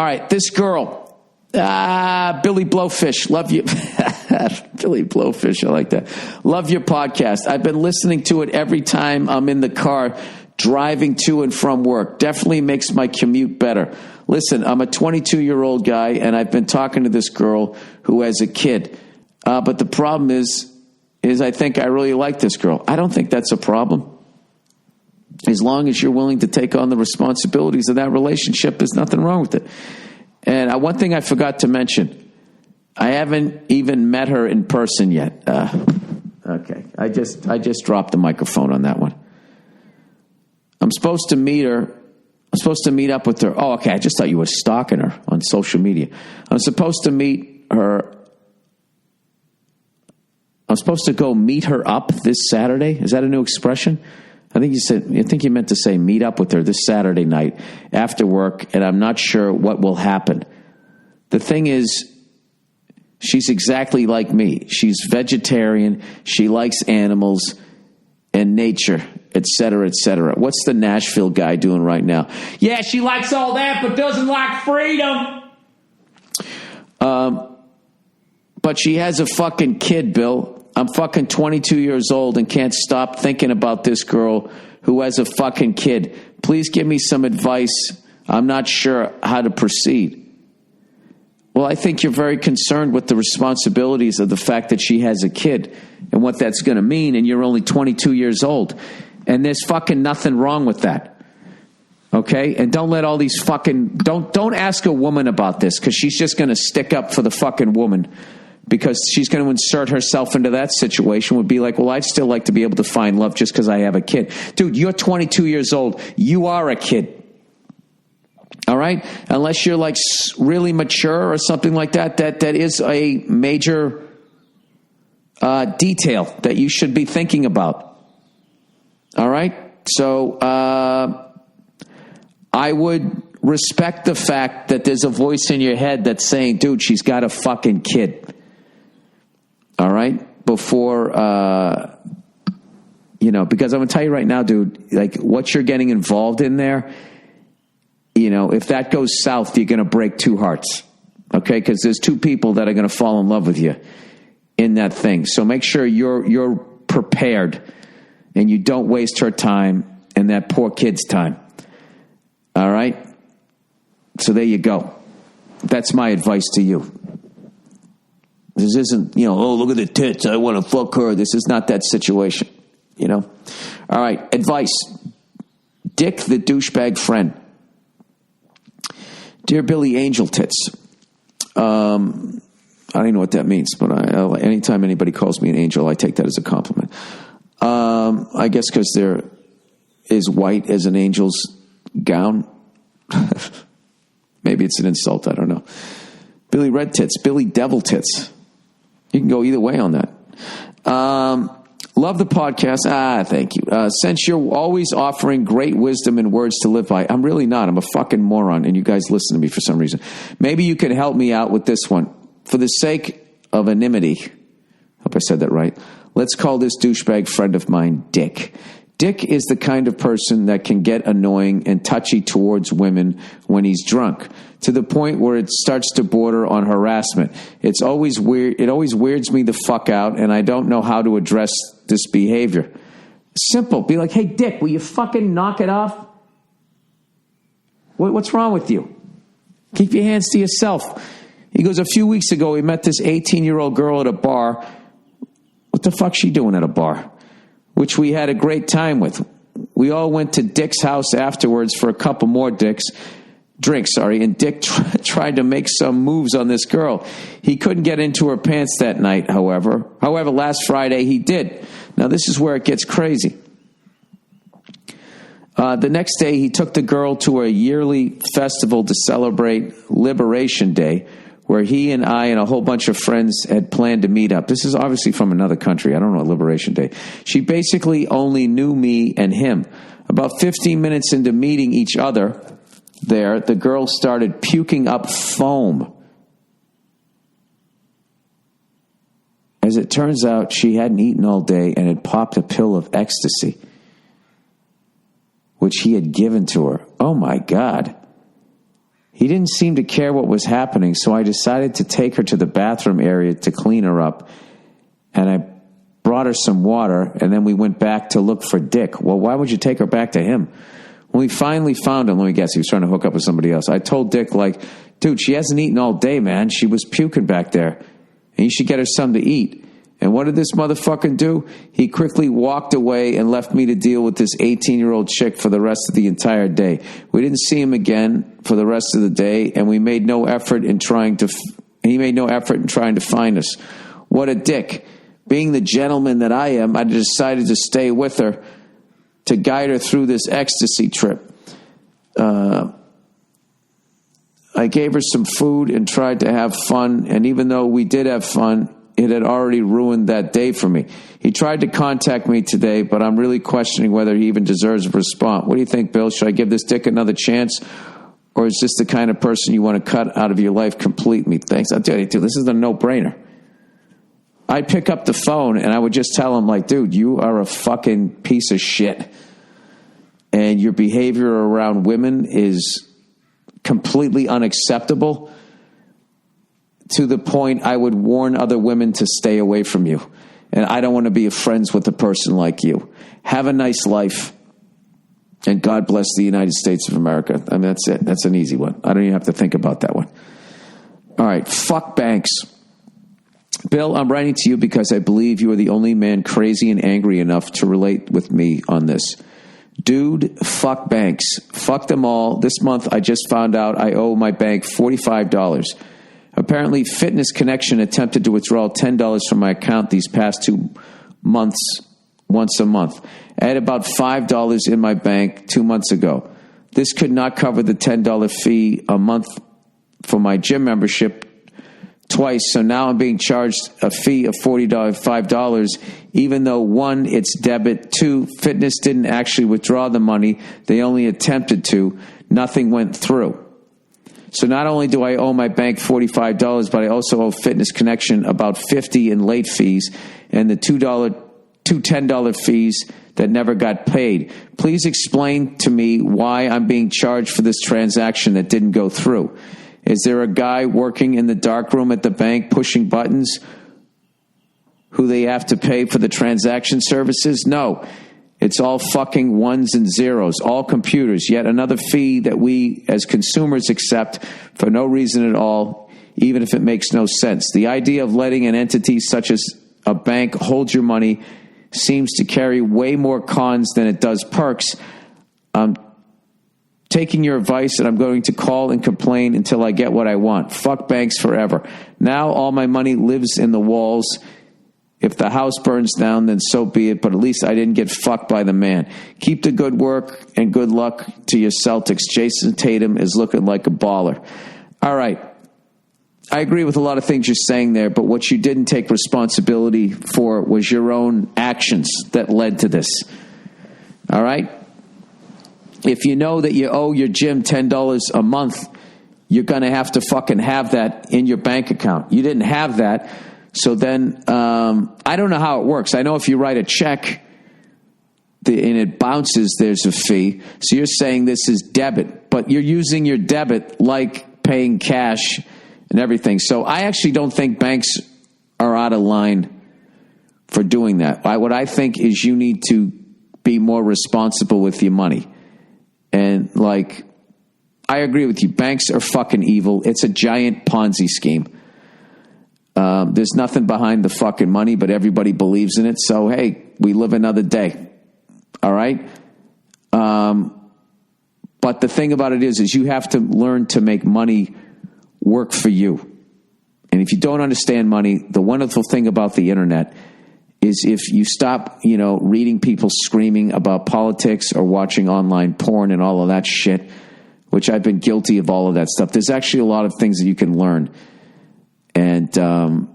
All right, this girl, Billy Blowfish, love you. Billy Blowfish, I like that. Love your podcast. I've been listening to it every time I'm in the car driving to and from work. Definitely makes my commute better. Listen, I'm a 22-year-old guy, and I've been talking to this girl who has a kid. But the problem is I think I really like this girl. I don't think that's a problem. As long as you're willing to take on the responsibilities of that relationship, there's nothing wrong with it. And one thing I forgot to mention, I haven't even met her in person yet. Okay, I just dropped the microphone on that one. I'm supposed to meet her. I'm supposed to meet up with her. Oh, okay, I just thought you were stalking her on social media. I'm supposed to meet her. I'm supposed to go meet her up this Saturday. Is that a new expression? I think you meant to say meet up with her this Saturday night after work, and I'm not sure what will happen. The thing is, she's exactly like me. She's vegetarian. She likes animals and nature, et cetera, et cetera. What's the Nashville guy doing right now? Yeah, she likes all that, but doesn't like freedom. But she has a fucking kid, Bill. I'm fucking 22 years old and can't stop thinking about this girl who has a fucking kid. Please give me some advice. I'm not sure how to proceed. Well, I think you're very concerned with the responsibilities of the fact that she has a kid and what that's going to mean, and you're only 22 years old. And there's fucking nothing wrong with that. Okay? And don't let all these fucking... Don't ask a woman about this, because she's just going to stick up for the fucking woman, because she's going to insert herself into that situation, would be like, well, I'd still like to be able to find love just because I have a kid. Dude, you're 22 years old. You are a kid. All right? Unless you're like really mature or something like that, that is a major detail that you should be thinking about. All right? So I would respect the fact that there's a voice in your head that's saying, dude, she's got a fucking kid. All right? Before, because I'm going to tell you right now, dude, like what you're getting involved in there, if that goes south, you're going to break two hearts. Okay? Because there's two people that are going to fall in love with you in that thing. So make sure you're prepared and you don't waste her time and that poor kid's time. All right? So there you go. That's my advice to you. This isn't, oh, look at the tits, I want to fuck her. This is not that situation, All right, advice. Dick the douchebag friend. Dear Billy Angel Tits. I don't even know what that means, but anytime anybody calls me an angel, I take that as a compliment. I guess because they're as white as an angel's gown. Maybe it's an insult, I don't know. Billy Red Tits, Billy Devil Tits. You can go either way on that. Love the podcast. Thank you. Since you're always offering great wisdom and words to live by, I'm really not. I'm a fucking moron, and you guys listen to me for some reason. Maybe you can help me out with this one. For the sake of anonymity, hope I said that right, let's call this douchebag friend of mine Dick. Dick is the kind of person that can get annoying and touchy towards women when he's drunk, to the point where it starts to border on harassment. It's always weird. It always weirds me the fuck out, and I don't know how to address this behavior. Simple. Be like, hey, Dick, will you fucking knock it off? What's wrong with you? Keep your hands to yourself. He goes, a few weeks ago, we met this 18-year-old girl at a bar. What the fuck's she doing at a bar? Which we had a great time with. We all went to Dick's house afterwards for a couple more drinks, and Dick tried to make some moves on this girl. He couldn't get into her pants that night, however. However, last Friday he did. Now, this is where it gets crazy. The next day, he took the girl to a yearly festival to celebrate Liberation Day, where he and I and a whole bunch of friends had planned to meet up. This is obviously from another country. I don't know, Liberation Day. She basically only knew me and him. About 15 minutes into meeting each other there, the girl started puking up foam. As it turns out, she hadn't eaten all day and had popped a pill of ecstasy, which he had given to her. Oh, my God. He didn't seem to care what was happening, so I decided to take her to the bathroom area to clean her up, and I brought her some water, and then we went back to look for Dick. Well, why would you take her back to him? When we finally found him, let me guess, he was trying to hook up with somebody else. I told Dick, like, dude, she hasn't eaten all day, man. She was puking back there, and you should get her something to eat. And what did this motherfucker do? He quickly walked away and left me to deal with this 18-year-old chick for the rest of the entire day. We didn't see him again for the rest of the day, and he made no effort in trying to find us. What a dick. Being the gentleman that I am, I decided to stay with her to guide her through this ecstasy trip. I gave her some food and tried to have fun, and even though we did have fun, it had already ruined that day for me. He tried to contact me today, but I'm really questioning whether he even deserves a response. What do you think, Bill? Should I give this dick another chance? Or is this the kind of person you want to cut out of your life completely? Thanks. I'll tell you, dude, this is a no-brainer. I'd pick up the phone and I would just tell him, like, dude, you are a fucking piece of shit. And your behavior around women is completely unacceptable, to the point I would warn other women to stay away from you. And I don't want to be friends with a person like you. Have a nice life. And God bless the United States of America. I mean, that's it. That's an easy one. I don't even have to think about that one. All right. Fuck banks. Bill, I'm writing to you because I believe you are the only man crazy and angry enough to relate with me on this. Dude, fuck banks. Fuck them all. This month, I just found out I owe my bank $45. Apparently, Fitness Connection attempted to withdraw $10 from my account these past 2 months, once a month. I had about $5 in my bank 2 months ago. This could not cover the $10 fee a month for my gym membership twice, so now I'm being charged a fee of $5, even though, one, it's debit, two, Fitness didn't actually withdraw the money, they only attempted to, nothing went through. So not only do I owe my bank $45, but I also owe Fitness Connection about $50 in late fees and the two $10 fees that never got paid. Please explain to me why I'm being charged for this transaction that didn't go through. Is there a guy working in the dark room at the bank pushing buttons who they have to pay for the transaction services? No. It's all fucking ones and zeros, all computers, yet another fee that we as consumers accept for no reason at all, even if it makes no sense. The idea of letting an entity such as a bank hold your money seems to carry way more cons than it does perks. I'm taking your advice and I'm going to call and complain until I get what I want. Fuck banks forever. Now all my money lives in the walls. If the house burns down, then so be it, but at least I didn't get fucked by the man. Keep the good work and good luck to your Celtics. Jason Tatum is looking like a baller. All right. I agree with a lot of things you're saying there, but what you didn't take responsibility for was your own actions that led to this. All right? If you know that you owe your gym $10 a month, you're going to have to fucking have that in your bank account. You didn't have that. So then, I don't know how it works. I know if you write a check and it bounces, there's a fee. So you're saying this is debit, but you're using your debit like paying cash and everything. So I actually don't think banks are out of line for doing that. What I think is you need to be more responsible with your money. And like, I agree with you. Banks are fucking evil. It's a giant Ponzi scheme. There's nothing behind the fucking money, but everybody believes in it. So, hey, we live another day. All right? But the thing about it is you have to learn to make money work for you. And if you don't understand money, the wonderful thing about the internet is if you stop, reading people screaming about politics or watching online porn and all of that shit, which I've been guilty of all of that stuff, there's actually a lot of things that you can learn. And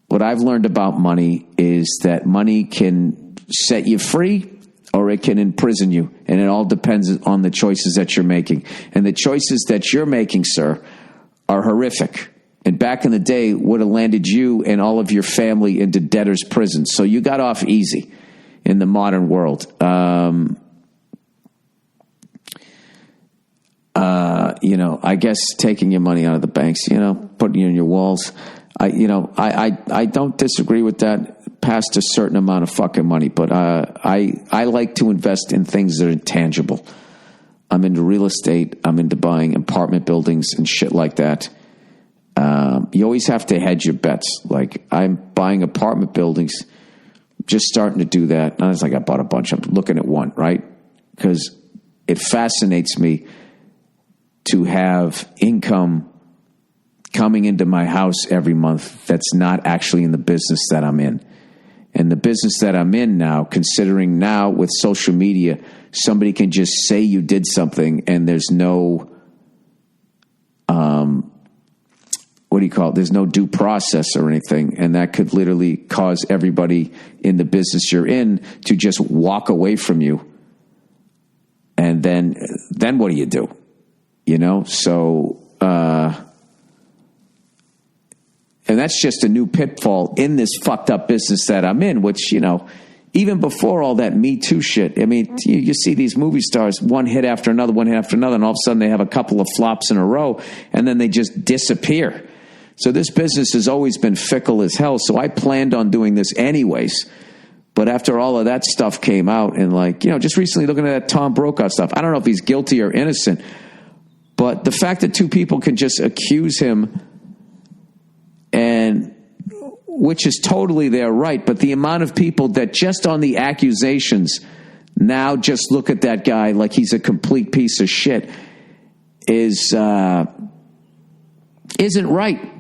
what I've learned about money is that money can set you free or it can imprison you. And it all depends on the choices that you're making. And the choices that you're making, sir, are horrific. And back in the day would have landed you and all of your family into debtor's prison. So you got off easy in the modern world. I guess taking your money out of the banks, putting it in your walls. I don't disagree with that past a certain amount of fucking money, but I like to invest in things that are intangible. I'm into real estate. I'm into buying apartment buildings and shit like that. You always have to hedge your bets. Like, I'm buying apartment buildings, just starting to do that. Not as like I bought a bunch. I'm looking at one, right? Because it fascinates me to have income coming into my house every month that's not actually in the business that I'm in. And the business that I'm in now, considering now with social media, somebody can just say you did something and there's no, what do you call it? There's no due process or anything. And that could literally cause everybody in the business you're in to just walk away from you. And then what do you do? So, and that's just a new pitfall in this fucked up business that I'm in, which, even before all that Me Too shit, I mean, you see these movie stars, one hit after another, and all of a sudden they have a couple of flops in a row, and then they just disappear. So this business has always been fickle as hell, so I planned on doing this anyways. But after all of that stuff came out, and just recently looking at that Tom Brokaw stuff, I don't know if he's guilty or innocent, but the fact that two people can just accuse him, and which is totally their right, but the amount of people that just on the accusations now just look at that guy like he's a complete piece of shit isn't right.